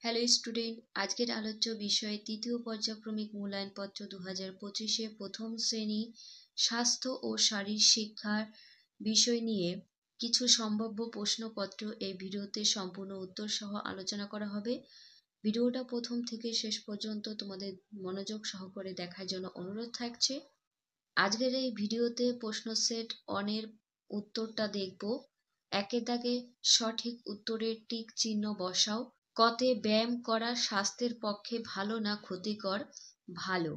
Hello student, আজকের আলোচ্য বিষয় তৃতীয় পর্যায়ক্রমিক মূল্যায়নপত্র 2025-এ প্রথম শ্রেণী স্বাস্থ্য ও শারীর শিক্ষার বিষয় নিয়ে কিছু সম্ভাব্য প্রশ্নপত্র এই ভিডিওতে সম্পূর্ণ উত্তর সহ আলোচনা করা হবে। ভিডিওটা প্রথম থেকে শেষ পর্যন্ত তোমাদের মনোযোগ সহকারে দেখার জন্য অনুরোধ থাকছে। আজকের এই ভিডিওতে প্রশ্ন সেট অনের উত্তরটা দেখব। একে দাগে সঠিক উত্তরের টিক চিহ্ন বসাও। কতে ব্যায়াম করা স্বাস্থ্যের পক্ষে ভালো না ক্ষতিকর? ভালো।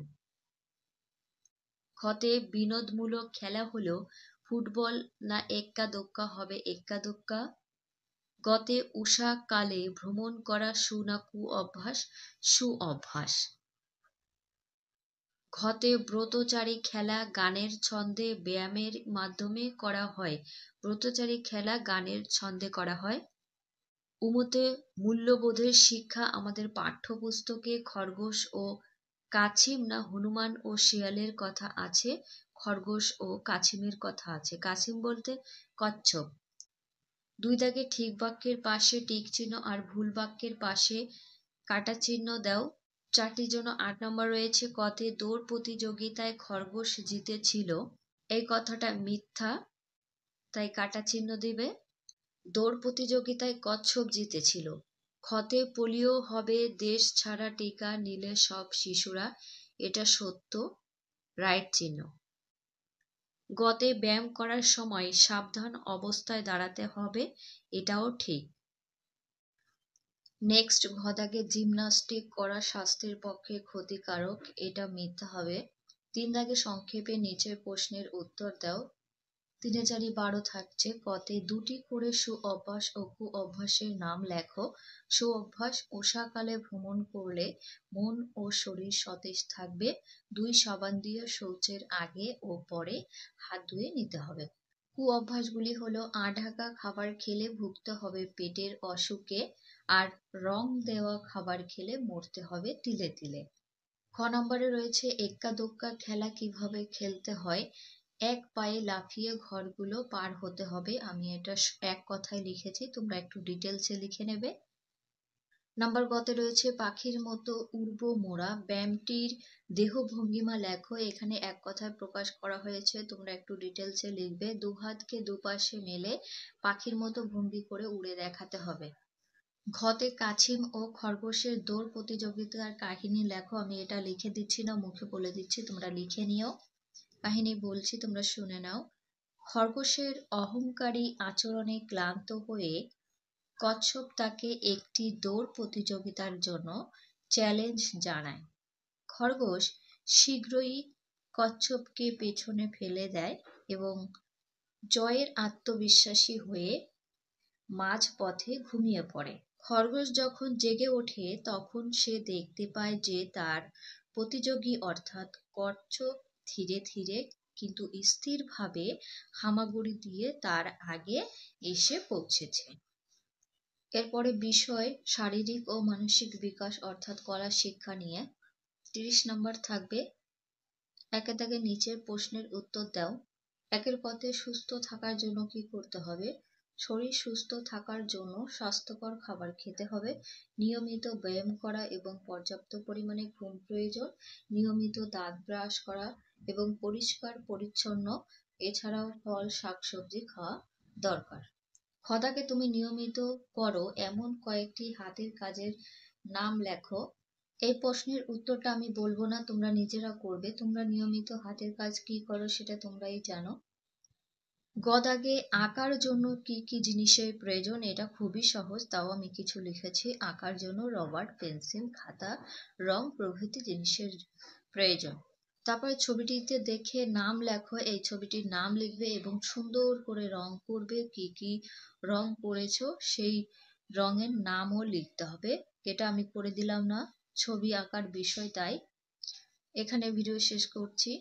খতে বিনোদমূলক খেলা হলো ফুটবল না এক্কা দোক্কা? হবে এক্কা দোক্কা। গতে উষাকালে ভ্রমণ করা সু না কু অভ্যাস? সু অভ্যাস। ঘতে ব্রতচারী খেলা গানের ছন্দে ব্যায়ামের মাধ্যমে করা হয়। ব্রতচারী খেলা গানের ছন্দে করা হয়। উমতে মূল্যবোধের শিক্ষা আমাদের পাঠ্যপুস্তকে খরগোশ ও কাছিম না হনুমান ও শিয়ালের কথা আছে? খরগোশ ও কাছিমের কথা আছে। কাছিম বলতে কচ্ছপ। দুই দাগে ঠিক বাক্যের পাশে টিক চিহ্ন আর ভুল বাক্যের পাশে কাটা চিহ্ন দাও। চারটির জন্য 8 নম্বর রয়েছে। কতে দৌড় প্রতিযোগিতায় খরগোশ জিতেছিল, এই কথাটা মিথ্যা, তাই কাটা চিহ্ন দিবে। দৌড় প্রতিযোগিতায় কচ্ছপ জিতেছিল। খতে পোলিও হবে দেশ ছাড়া টিকা নিলে সব শিশুরা, এটা সত্য, রাইট চিহ্ন। গতে ব্যায়াম করার সময় সাবধান অবস্থায় দাঁড়াতে হবে, এটাও ঠিক। নেক্সট, ঘদাগে জিমনাস্টিক করা স্বাস্থ্যের পক্ষে ক্ষতিকারক, এটা মিথ্যা হবে। 3 দাগে সংক্ষেপে নিচের প্রশ্নের উত্তর দাও। 3 4 12 থাকছে। কতে দুটি করে সু অভ্যাস ও কু অভ্যাসের নাম লেখো। সু অভ্যাস, উষাকালে ভ্রমণ করলে মন ও শরীর সতেজ থাকবে। 2 সাবান দিয়ে শৌচের আগে ও পরে হাত ধুয়ে নিতে হবে। কু অভ্যাসগুলি হলো ঢাকা খাবার খেলে ভুগতে হবে পেটের অসুখে, আর রং দেওয়া খাবার খেলে মরতে হবে তিলে তিলে। খ নম্বরে রয়েছে এক্কা দোক্কা খেলা কিভাবে খেলতে হয়। এক পায়ে লাফিয়ে ঘরগুলো পার হতে হবে। আমি এটা এক কথায় লিখেছি, তোমরা একটু ডিটেলসে লিখে নেবে। নাম্বার গতে রয়েছে পাখির মতো উড়বো মোরা, ব্যায়ামটির দেহ ভঙ্গিমা লেখো। এখানে এক কথায় প্রকাশ করা হয়েছে, তোমরা একটু ডিটেলসে লিখবে। দুহাতকে দুপাশে মেলে পাখির মতো ভঙ্গি করে উড়ে দেখাতে হবে। ঘতে কাছিম ও খরগোশের দৌড় প্রতিযোগিতার কাহিনী লেখো। আমি এটা লিখে দিচ্ছি না, মুখে বলে দিচ্ছি, তোমরা লিখে নিও। কাহিনী বলছি, তোমরা শুনে নাও। খরগোশের অহংকারী আচরণে ক্লান্ত হয়ে কচ্ছপ তাকে একটি দৌড় প্রতিযোগিতার জন্য চ্যালেঞ্জ জানায়। খরগোশ শীঘ্রই কচ্ছপকে পেছনে ফেলে দেয় এবং জয়ের আত্মবিশ্বাসী হয়ে মাঝপথে ঘুমিয়ে পড়ে। খরগোশ যখন জেগে ওঠে তখন সে দেখতে পায় যে তার প্রতিযোগী অর্থাৎ কচ্ছপ ধীরে ধীরে কিন্তু স্থিরভাবে হামাগুড়ি দিয়ে তার আগে এসে পৌঁছেছে। এরপরে বিষয় শারীরিক ও মানসিক বিকাশ অর্থাৎ কলা শিক্ষা নিয়ে 30 নম্বর থাকবে। একে দাগে নিচের প্রশ্নের উত্তর দাও। একের পথে সুস্থ থাকার জন্য কি করতে হবে? শরীর সুস্থ থাকার জন্য স্বাস্থ্যকর খাবার খেতে হবে, নিয়মিত ব্যায়াম করা এবং পর্যাপ্ত পরিমাণে ঘুম প্রয়োজন, নিয়মিত দাঁত ব্রাশ করা এবং পরিষ্কার পরিচ্ছন্ন, এছাড়াও ফল শাকসবজি খাওয়া দরকার। খদাকে তুমি নিয়মিত করো এমন কয়েকটি হাতের কাজের নাম লেখো। এই প্রশ্নের উত্তরটা আমি বলবো না, তোমরা নিজেরা করবে। তোমরা নিয়মিত হাতের কাজ কি করো সেটা তোমরাই জানো। গদাগে আঁকার জন্য কি কি জিনিসের প্রয়োজন? এটা খুবই সহজ, তাও আমি কিছু লিখেছি। আঁকার জন্য রবার, পেন্সিল, খাতা, রং প্রভৃতি জিনিসের প্রয়োজন। তারপরে ছবিটিতে দেখে নাম লেখো। এই ছবিটির নাম লিখবে এবং সুন্দর করে রং করবে। কি কি রং করেছো সেই রঙের নামও লিখতে হবে। এটা আমি করে দিলাম না, ছবি আঁকার বিষয় তাই। এখানে ভিডিও শেষ করছি।